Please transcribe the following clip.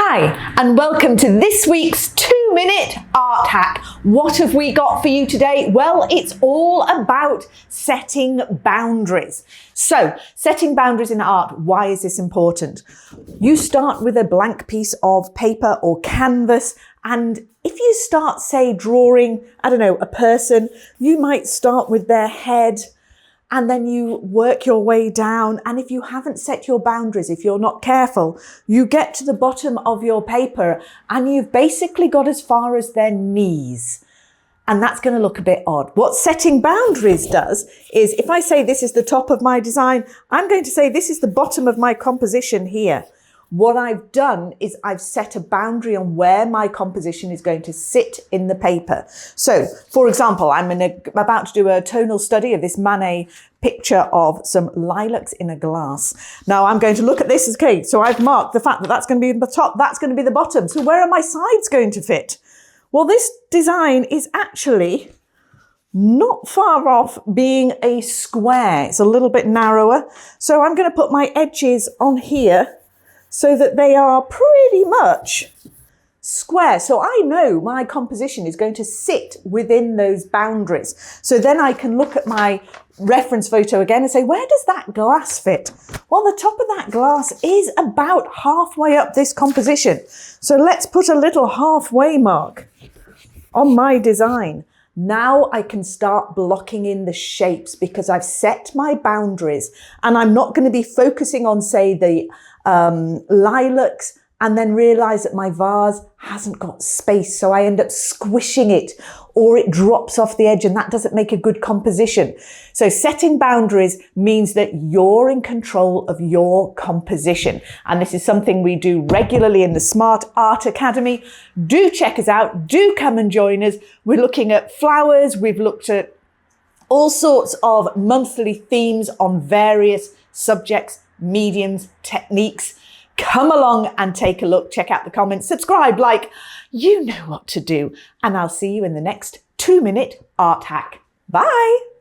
Hi, and welcome to this week's 2-minute art hack. What have we got for you today? Well, it's all about setting boundaries. So, setting boundaries in art, why is this important? You start with a blank piece of paper or canvas, and if you start, say, drawing, a person, you might start with their head, and then you work your way down. And if you haven't set your boundaries, if you're not careful, you get to the bottom of your paper and you've basically got as far as their knees. And that's going to look a bit odd. What setting boundaries does is, if I say this is the top of my design, I'm going to say this is the bottom of my composition here. What I've done is I've set a boundary on where my composition is going to sit in the paper. So, for example, I'm about to do a tonal study of this Manet picture of some lilacs in a glass. Now I'm going to look at this as, okay, so I've marked the fact that that's going to be the top, that's going to be the bottom. So where are my sides going to fit? Well, this design is actually not far off being a square. It's a little bit narrower. So I'm going to put my edges on here so that they are pretty much square. So I know my composition is going to sit within those boundaries. So then I can look at my reference photo again and say, where does that glass fit? Well, the top of that glass is about halfway up this composition. So let's put a little halfway mark on my design. Now I can start blocking in the shapes because I've set my boundaries, and I'm not going to be focusing on, say, the lilacs and then realize that my vase hasn't got space. So I end up squishing it, or it drops off the edge, and that doesn't make a good composition. So setting boundaries means that you're in control of your composition. And this is something we do regularly in the Smart Art Academy. Do check us out. Do come and join us. We're looking at flowers. We've looked at all sorts of monthly themes on various subjects, mediums, techniques. Come along and take a look. Check out the comments, subscribe, like, you know what to do. And I'll see you in the next 2-minute art hack. Bye.